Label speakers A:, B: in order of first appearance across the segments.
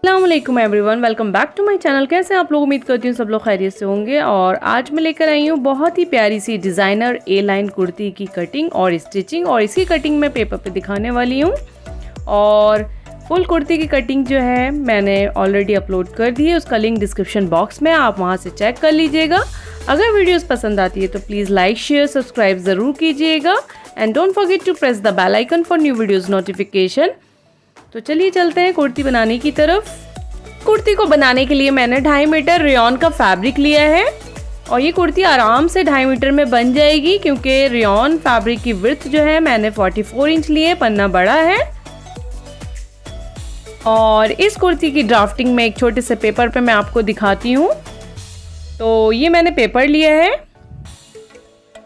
A: अस्सलामुअलैकुम everyone, welcome back to my channel. कैसे हैं आप लोग? उम्मीद करती हूँ सब लोग खैरियत से होंगे। और आज मैं लेकर आई हूँ बहुत ही प्यारी सी डिज़ाइनर ए लाइन कुर्ती की कटिंग और स्टिचिंग। और इसकी कटिंग मैं पेपर पे दिखाने वाली हूँ। और फुल कुर्ती की कटिंग जो है मैंने ऑलरेडी अपलोड कर दी है, उसका लिंक डिस्क्रिप्शन बॉक्स में, आप वहाँ से चेक कर लीजिएगा। अगर वीडियोस पसंद आती है तो प्लीज़ लाइक शेयर सब्सक्राइब ज़रूर कीजिएगा and don't forget to press the bell icon for new videos notification. तो चलिए चलते हैं कुर्ती बनाने की तरफ। कुर्ती को बनाने के लिए मैंने 2.5 मीटर रेयॉन का फैब्रिक लिया है और ये कुर्ती आराम से 2.5 मीटर में बन जाएगी, क्योंकि रेयॉन फैब्रिक की विड्थ जो है मैंने 44 इंच ली है, पन्ना बड़ा है। और इस कुर्ती की ड्राफ्टिंग में एक छोटे से पेपर पे मैं आपको दिखाती हूँ। तो ये मैंने पेपर लिया है,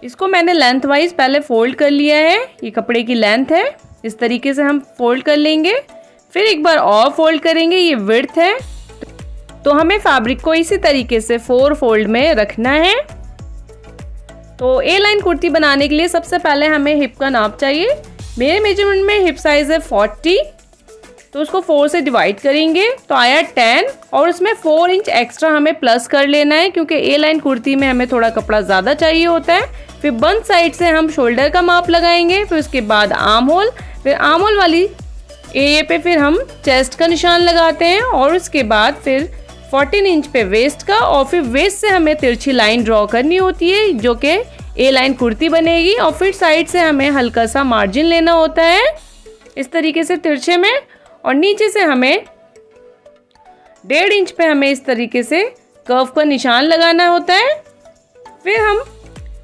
A: इसको मैंने लेंथ वाइज पहले फोल्ड कर लिया है। ये कपड़े की लेंथ है, इस तरीके से हम फोल्ड कर लेंगे, फिर एक बार और फोल्ड करेंगे। ये विड्थ है, तो हमें फैब्रिक को इसी तरीके से 4 फोल्ड में रखना है। तो ए लाइन कुर्ती बनाने के लिए सबसे पहले हमें हिप का नाप चाहिए। मेरे मेजरमेंट में हिप साइज है 40, तो उसको 4 से डिवाइड करेंगे तो आया 10, और उसमें 4 इंच एक्स्ट्रा हमें प्लस कर लेना है, क्योंकि ए लाइन कुर्ती में हमें थोड़ा कपड़ा ज़्यादा चाहिए होता है। फिर बंद साइड से हम शोल्डर का माप लगाएंगे, फिर उसके बाद आर्म होल, फिर आर्म होल वाली ए पे फिर हम चेस्ट का निशान लगाते हैं, और उसके बाद फिर 14 इंच पे वेस्ट का, और फिर वेस्ट से हमें तिरछी लाइन ड्रॉ करनी होती है जो कि ए लाइन कुर्ती बनेगी। और फिर साइड से हमें हल्का सा मार्जिन लेना होता है इस तरीके से तिरछे में, और नीचे से हमें 1.5 इंच पे हमें इस तरीके से कर्व का निशान लगाना होता है। फिर हम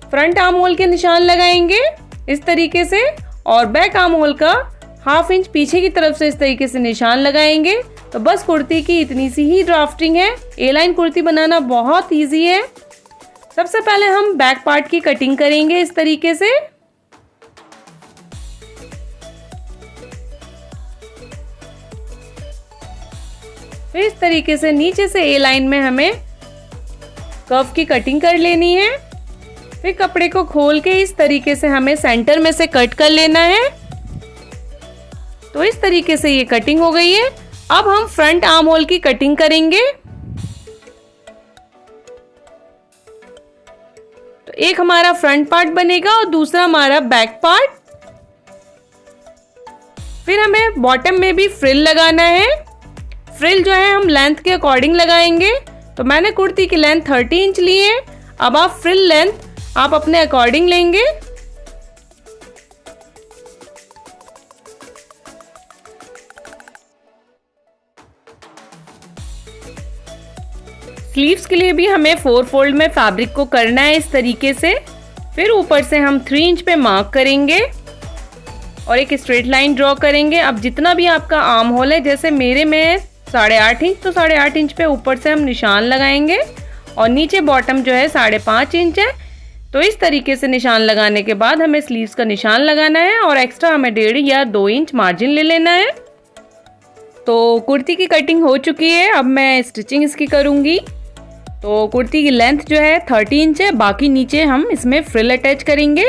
A: फ्रंट आर्म होल के निशान लगाएंगे इस तरीके से, और बैक आर्म होल का 1/2 इंच पीछे की तरफ से इस तरीके से निशान लगाएंगे। तो बस कुर्ती की इतनी सी ही ड्राफ्टिंग है। ए लाइन कुर्ती बनाना बहुत इजी है। सबसे पहले हम बैक पार्ट की कटिंग करेंगे इस तरीके से। फिर इस तरीके से नीचे से ए लाइन में हमें कर्व की कटिंग कर लेनी है। फिर कपड़े को खोल के इस तरीके से हमें सेंटर में से कट कर लेना है। तो इस तरीके से ये कटिंग हो गई है। अब हम फ्रंट आर्म होल की कटिंग करेंगे। तो एक हमारा फ्रंट पार्ट बनेगा और दूसरा हमारा बैक पार्ट। फिर हमें बॉटम में भी फ्रिल लगाना है। फ्रिल जो है हम लेंथ के अकॉर्डिंग लगाएंगे। तो मैंने कुर्ती की लेंथ 30 इंच ली है। अब आप फ्रिल लेंथ आप अपने अकॉर्डिंग लेंगे। स्लीव्स के लिए भी हमें 4 फोल्ड में फैब्रिक को करना है इस तरीके से। फिर ऊपर से हम 3 इंच पे मार्क करेंगे और एक स्ट्रेट लाइन ड्रॉ करेंगे। अब जितना भी आपका आर्म होल है, जैसे मेरे में 8.5 इंच, तो 8.5 इंच पे ऊपर से हम निशान लगाएंगे, और नीचे बॉटम जो है 5.5 इंच है। तो इस तरीके से निशान लगाने के बाद हमें स्लीव्स का निशान लगाना है, और एक्स्ट्रा हमें 1.5 या 2 इंच मार्जिन ले लेना है। तो कुर्ती की कटिंग हो चुकी है, अब मैं स्टिचिंग इसकी करूँगी। तो कुर्ती की लेंथ जो है 30 इंच है, बाकी नीचे हम इसमें फ्रिल अटैच करेंगे।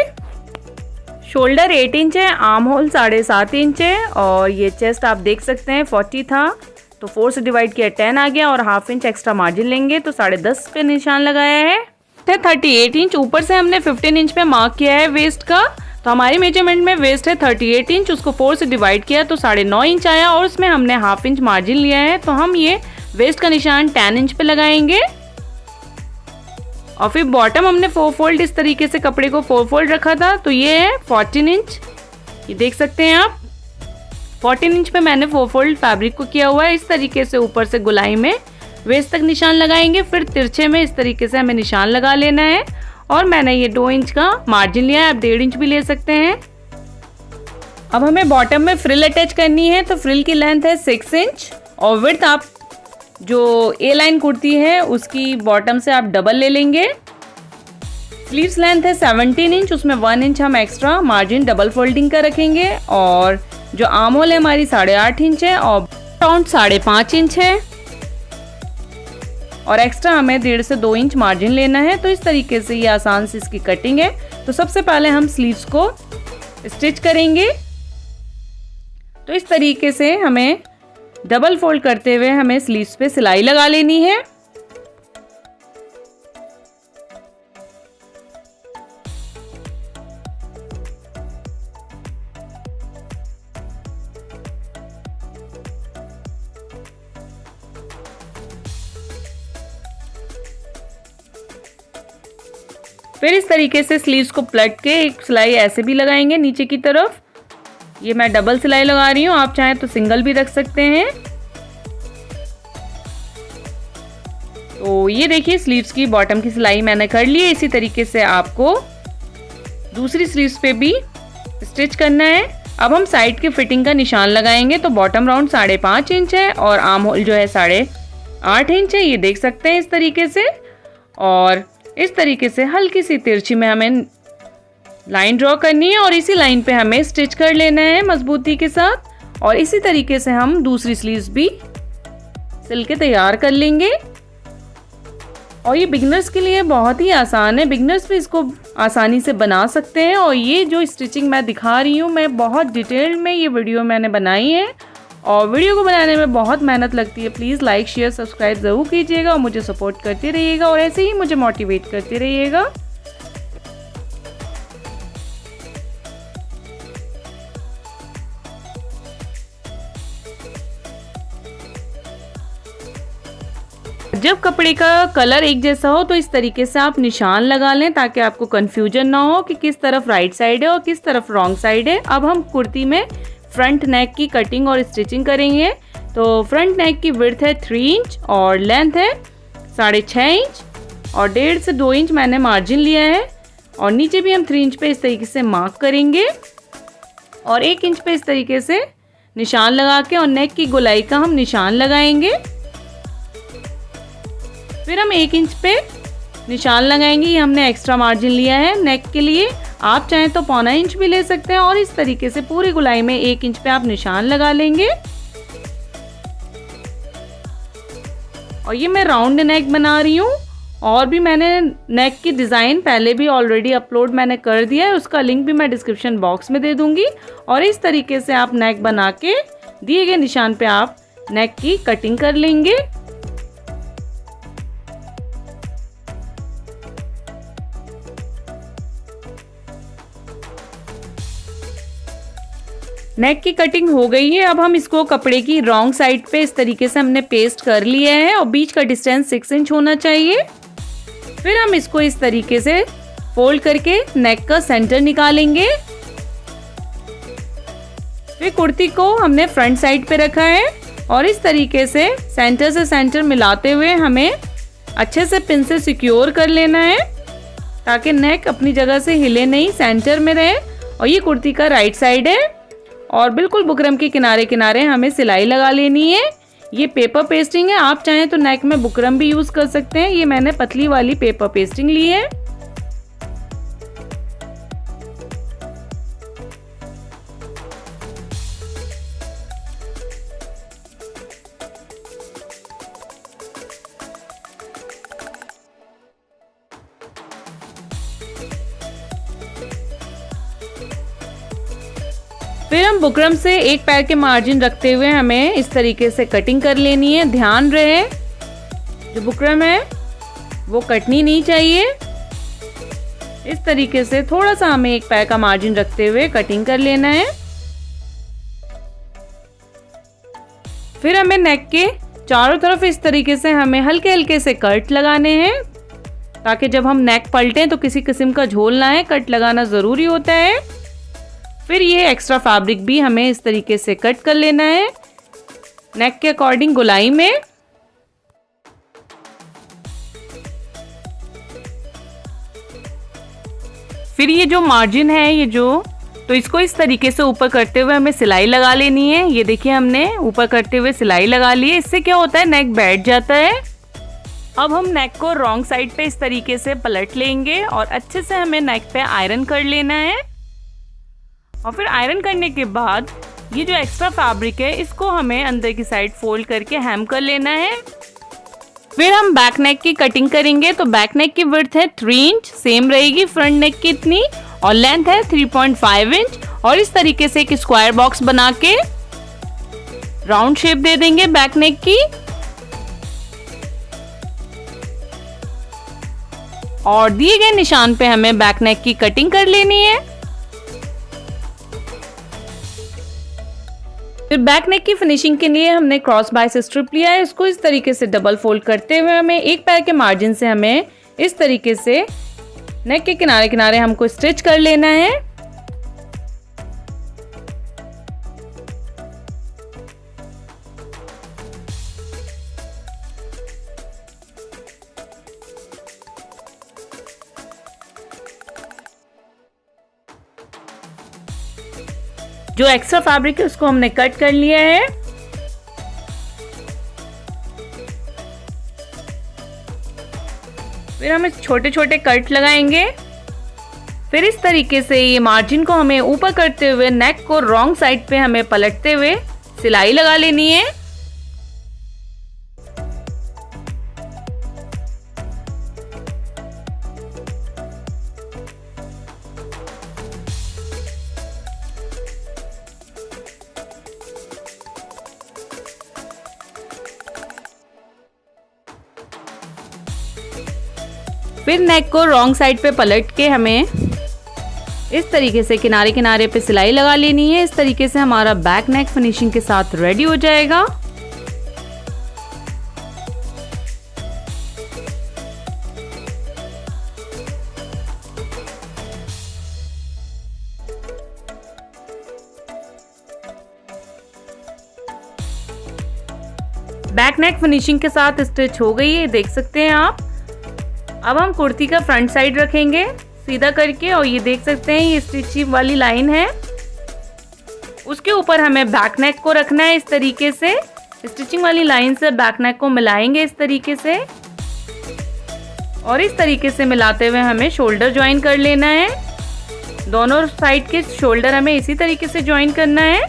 A: शोल्डर 8 इंच है, आर्म होल 7.5 इंच है, और ये चेस्ट आप देख सकते हैं 40 था, तो 4 से डिवाइड किया 10 आ गया, और 1/2 इंच एक्स्ट्रा मार्जिन लेंगे तो 10.5 पे निशान लगाया है। 38 इंच, ऊपर से हमने 15 इंच पे मार्क किया है वेस्ट का। तो हमारी मेजरमेंट में वेस्ट है 38 इंच, उसको 4 से डिवाइड किया तो 9.5 इंच आया, और उसमें हमने 1/2 इंच मार्जिन लिया है। तो हम ये वेस्ट का निशान 10 इंच पे लगाएंगे। और फिर बॉटम हमने 4 फोल्ड इस तरीके से कपड़े को 4 फोल्ड रखा था, तो ये है 14 इंच, ये देख सकते हैं आप। 14 इंच पे मैंने 4 फोल्ड फैब्रिक को किया हुआ है। इस तरीके से ऊपर से गुलाई में वेस्ट तक निशान लगाएंगे, फिर तिरछे में इस तरीके से हमें निशान लगा लेना है। और मैंने ये 2 इंच का मार्जिन लिया है, आप 1.5 इंच भी ले सकते हैं। अब हमें बॉटम में फ्रिल अटैच करनी है। तो फ्रिल की लेंथ है 6 इंच, और विड्थ आप जो ए लाइन कुर्ती है उसकी बॉटम से आप डबल ले लेंगे। स्लीव्स लेंथ है 17 इंच, उसमें 1 इंच हम एक्स्ट्रा मार्जिन डबल फोल्डिंग का रखेंगे। और जो आर्म होल है हमारी 8.5 इंच है, और राउंड 5.5 इंच है, और एक्स्ट्रा हमें 1.5 से 2 इंच मार्जिन लेना है। तो इस तरीके से ये आसान सी इसकी कटिंग है। तो सबसे पहले हम स्लीव्स को स्टिच करेंगे। तो इस तरीके से हमें डबल फोल्ड करते हुए हमें स्लीव्स पे सिलाई लगा लेनी है। फिर इस तरीके से स्लीव्स को पलट के एक सिलाई ऐसे भी लगाएंगे नीचे की तरफ। ये मैं डबल सिलाई लगा रही हूँ, आप चाहें तो सिंगल भी रख सकते हैं। तो ये देखिए स्लीव्स की बॉटम की सिलाई मैंने कर ली है। इसी तरीके से आपको दूसरी स्लीव्स पे भी स्टिच करना है। अब हम साइड की फिटिंग का निशान लगाएंगे। तो बॉटम राउंड 5.5 इंच है और आर्म होल जो है 8.5 इंच है, ये देख सकते हैं इस तरीके से। और इस तरीके से हल्की सी तिरछी में हमें लाइन ड्रॉ करनी है और इसी लाइन पे हमें स्टिच कर लेना है मजबूती के साथ। और इसी तरीके से हम दूसरी स्लीव्स भी सिल के तैयार कर लेंगे। और ये बिगिनर्स के लिए बहुत ही आसान है, बिगिनर्स भी इसको आसानी से बना सकते हैं। और ये जो स्टिचिंग मैं दिखा रही हूँ, मैं बहुत डिटेल में ये वीडियो मैंने बनाई है और वीडियो को बनाने में बहुत मेहनत लगती है। प्लीज़ लाइक शेयर सब्सक्राइब ज़रूर कीजिएगा और मुझे सपोर्ट करते रहिएगा और ऐसे ही मुझे मोटिवेट करते रहिएगा। जब कपड़े का कलर एक जैसा हो तो इस तरीके से आप निशान लगा लें ताकि आपको कंफ्यूजन ना हो कि किस तरफ राइट साइड है और किस तरफ रॉन्ग साइड है। अब हम कुर्ती में फ्रंट नेक की कटिंग और स्टिचिंग करेंगे। तो फ्रंट नेक की विड्थ है 3 इंच और लेंथ है 6.5 इंच और 1.5 से 2 इंच मैंने मार्जिन लिया है। और नीचे भी हम 3 इंच पे इस तरीके से मार्क करेंगे और 1 इंच पे इस तरीके से निशान लगा के और नेक की गोलाई का हम निशान लगाएंगे। फिर हम 1 इंच पे निशान लगाएंगे। ये हमने एक्स्ट्रा मार्जिन लिया है नेक के लिए, आप चाहें तो 0.25 इंच भी ले सकते हैं। और इस तरीके से पूरी गोलाई में 1 इंच पे आप निशान लगा लेंगे। और ये मैं राउंड नेक बना रही हूँ और भी मैंने नेक की डिज़ाइन पहले भी ऑलरेडी अपलोड मैंने कर दिया है, उसका लिंक भी मैं डिस्क्रिप्शन बॉक्स में दे दूँगी। और इस तरीके से आप नेक बना के दिए गए निशान पे आप नेक की कटिंग कर लेंगे। नेक की कटिंग हो गई है। अब हम इसको कपड़े की रॉन्ग साइड पे इस तरीके से हमने पेस्ट कर लिया है और बीच का डिस्टेंस 6 इंच होना चाहिए। फिर हम इसको इस तरीके से फोल्ड करके नेक का सेंटर निकालेंगे। फिर कुर्ती को हमने फ्रंट साइड पे रखा है और इस तरीके से सेंटर मिलाते हुए हमें अच्छे से पिन से सिक्योर कर लेना है ताकि नेक अपनी जगह से हिले नहीं, सेंटर में रहे। और ये कुर्ती का राइट साइड है और बिल्कुल बुकरम के किनारे किनारे हमें सिलाई लगा लेनी है। ये पेपर पेस्टिंग है, आप चाहें तो नेक में बुकरम भी यूज़ कर सकते हैं। ये मैंने पतली वाली पेपर पेस्टिंग ली है। फिर हम बुकरम से एक पैर के मार्जिन रखते हुए हमें इस तरीके से कटिंग कर लेनी है। ध्यान रहे जो बुकरम है वो कटनी नहीं चाहिए। इस तरीके से थोड़ा सा हमें एक पैर का मार्जिन रखते हुए कटिंग कर लेना है। फिर हमें नेक के चारों तरफ इस तरीके से हमें हल्के हल्के से कट लगाने हैं ताकि जब हम नेक पलटें तो किसी किस्म का झोल ना है। कट लगाना ज़रूरी होता है। फिर ये एक्स्ट्रा फैब्रिक भी हमें इस तरीके से कट कर लेना है नेक के अकॉर्डिंग गोलाई में। फिर ये जो मार्जिन है तो इसको इस तरीके से ऊपर करते हुए हमें सिलाई लगा लेनी है। ये देखिए हमने ऊपर करते हुए सिलाई लगा ली है। इससे क्या होता है, नेक बैठ जाता है। अब हम नेक को रॉन्ग साइड पे इस तरीके से पलट लेंगे और अच्छे से हमें नेक पे आयरन कर लेना है। और फिर आयरन करने के बाद ये जो एक्स्ट्रा फैब्रिक है इसको हमें अंदर की साइड फोल्ड करके हेम कर लेना है। फिर हम बैक नेक की कटिंग करेंगे। तो बैक नेक की विड्थ है 3 इंच, सेम रहेगी फ्रंट नेक की इतनी, और लेंथ है 3.5 इंच। और इस तरीके से एक स्क्वायर बॉक्स बना के राउंड शेप दे देंगे बैक नेक की और दिए गए निशान पे हमें बैक नेक की कटिंग कर लेनी है। फिर बैक नेक की फिनिशिंग के लिए हमने क्रॉस बाइस स्ट्रिप लिया है। इसको इस तरीके से डबल फोल्ड करते हुए हमें एक पैर के मार्जिन से हमें इस तरीके से नेक के किनारे किनारे हमको स्टिच कर लेना है। जो एक्स्ट्रा फैब्रिक है उसको हमने कट कर लिया है। फिर हम छोटे छोटे कट लगाएंगे। फिर इस तरीके से ये मार्जिन को हमें ऊपर करते हुए नेक को रॉन्ग साइड पे हमें पलटते हुए सिलाई लगा लेनी है। फिर नेक को रॉन्ग साइड पे पलट के हमें इस तरीके से किनारे किनारे पे सिलाई लगा लेनी है। इस तरीके से हमारा बैक नेक फिनिशिंग के साथ रेडी हो जाएगा। बैक नेक फिनिशिंग के साथ स्टिच हो गई है, देख सकते हैं आप। अब हम कुर्ती का फ्रंट साइड रखेंगे सीधा करके और ये देख सकते हैं ये स्टिचिंग वाली लाइन है, उसके ऊपर हमें बैक नेक को रखना है। इस तरीके से स्टिचिंग वाली लाइन से बैक नेक को मिलाएंगे इस तरीके से और इस तरीके से मिलाते हुए हमें शोल्डर ज्वाइन कर लेना है। दोनों साइड के शोल्डर हमें इसी तरीके से ज्वाइन करना है।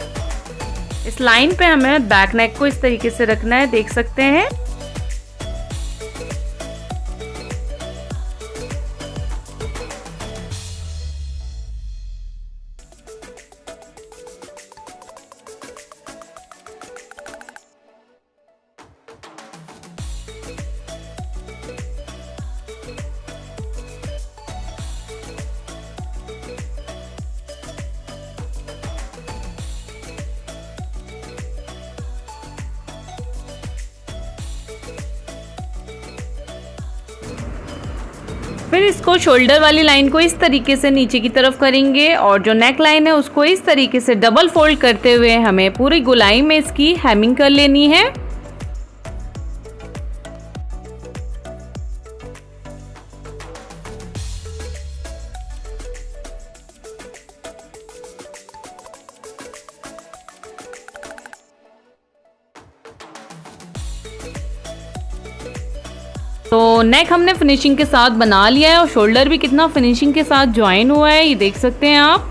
A: इस लाइन पे हमें बैक नेक को इस तरीके से रखना है, देख सकते हैं। फिर इसको शोल्डर वाली लाइन को इस तरीके से नीचे की तरफ करेंगे और जो नेक लाइन है उसको इस तरीके से डबल फोल्ड करते हुए हमें पूरी गोलाई में इसकी हेमिंग कर लेनी है। तो नेक हमने फिनिशिंग के साथ बना लिया है और शोल्डर भी कितना फिनिशिंग के साथ ज्वाइन हुआ है, ये देख सकते हैं आप।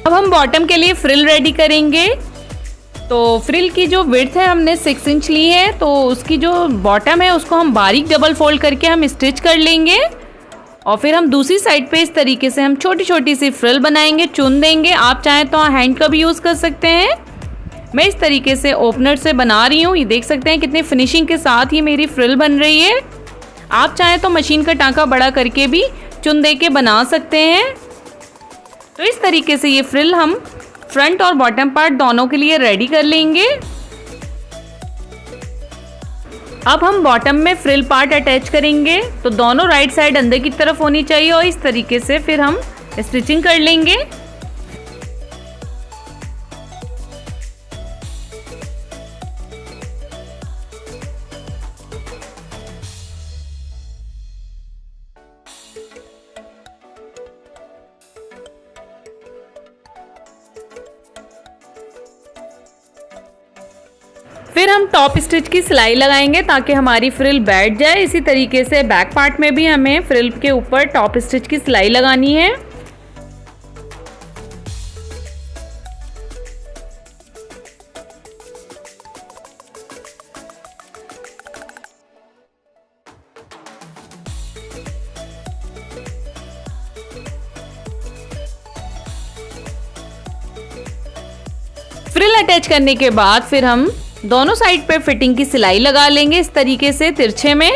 A: अब हम बॉटम के लिए फ्रिल रेडी करेंगे। तो फ्रिल की जो विड्थ है हमने 6 इंच ली है, तो उसकी जो बॉटम है उसको हम बारीक डबल फोल्ड करके हम स्टिच कर लेंगे और फिर हम दूसरी साइड पे इस तरीके से हम छोटी छोटी सी फ्रिल बनाएंगे, चुन देंगे। आप चाहें तो हैंड का भी यूज़ कर सकते हैं। मैं इस तरीके से ओपनर से बना रही हूँ, ये देख सकते हैं कितनी फिनिशिंग के साथ ही मेरी फ्रिल बन रही है। आप चाहें तो मशीन का टांका बड़ा करके भी चुन दे के बना सकते हैं। तो इस तरीके से ये फ्रिल हम फ्रंट और बॉटम पार्ट दोनों के लिए रेडी कर लेंगे। अब हम बॉटम में फ्रिल पार्ट अटैच करेंगे, तो दोनों राइट साइड अंदर की तरफ होनी चाहिए और इस तरीके से फिर हम स्टिचिंग कर लेंगे। फिर हम टॉप स्टिच की सिलाई लगाएंगे ताकि हमारी फ्रिल बैठ जाए। इसी तरीके से बैक पार्ट में भी हमें फ्रिल के ऊपर टॉप स्टिच की सिलाई लगानी है। अटैच करने के बाद फिर हम दोनों साइड पे फिटिंग की सिलाई लगा लेंगे इस तरीके से तिरछे में।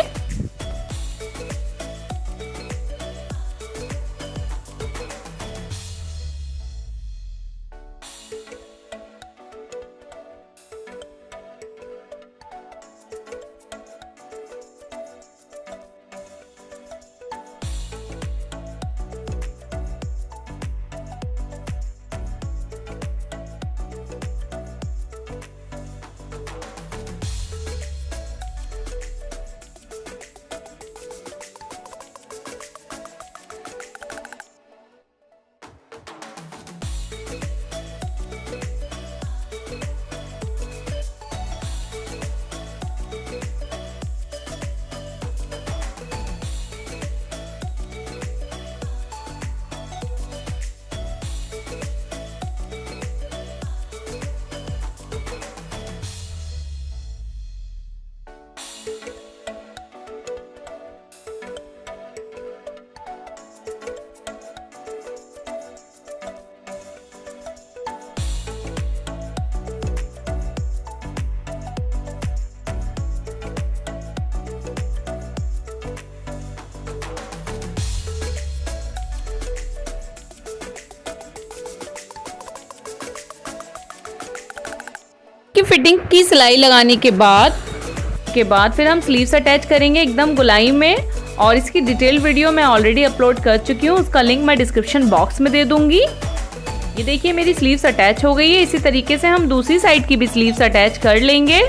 A: की फिटिंग की सिलाई लगाने के बाद फिर हम स्लीव्स अटैच करेंगे एकदम गोलाई में। और इसकी डिटेल वीडियो मैं ऑलरेडी अपलोड कर चुकी हूँ, उसका लिंक मैं डिस्क्रिप्शन बॉक्स में दे दूंगी। ये देखिए मेरी स्लीव्स अटैच हो गई है। इसी तरीके से हम दूसरी साइड की भी स्लीव्स अटैच कर लेंगे।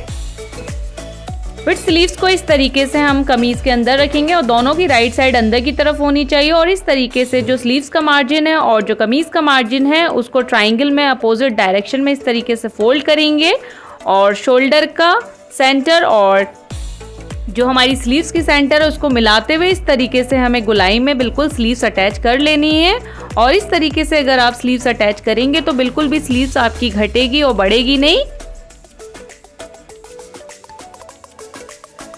A: फिर स्लीव्स को इस तरीके से हम कमीज के अंदर रखेंगे और दोनों की राइट साइड अंदर की तरफ होनी चाहिए। और इस तरीके से जो स्लीव्स का मार्जिन है और जो कमीज का मार्जिन है उसको ट्राइंगल में अपोजिट डायरेक्शन में इस तरीके से फोल्ड करेंगे। और शोल्डर का सेंटर और जो हमारी स्लीव्स की सेंटर है उसको मिलाते हुए इस तरीके से हमें गोलाई में बिल्कुल स्लीव्स अटैच कर लेनी है। और इस तरीके से अगर आप स्लीव्स अटैच करेंगे तो बिल्कुल भी स्लीव्स आपकी घटेगी और बढ़ेगी नहीं।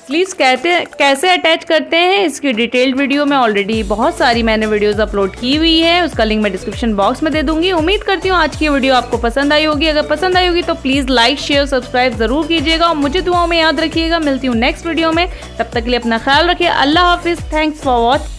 A: स्लीव्स कैसे अटैच करते हैं इसकी डिटेल्ड वीडियो में ऑलरेडी बहुत सारी मैंने वीडियोस अपलोड की हुई है, उसका लिंक मैं डिस्क्रिप्शन बॉक्स में दे दूंगी। उम्मीद करती हूँ आज की वीडियो आपको पसंद आई होगी। अगर पसंद आई होगी तो प्लीज़ लाइक शेयर सब्सक्राइब ज़रूर कीजिएगा और मुझे दुआओं में याद रखिएगा। मिलती हूँ नेक्स्ट वीडियो में, तब तक के लिए अपना ख्याल रखिए। अल्लाह हाफिज़। Thanks for watching.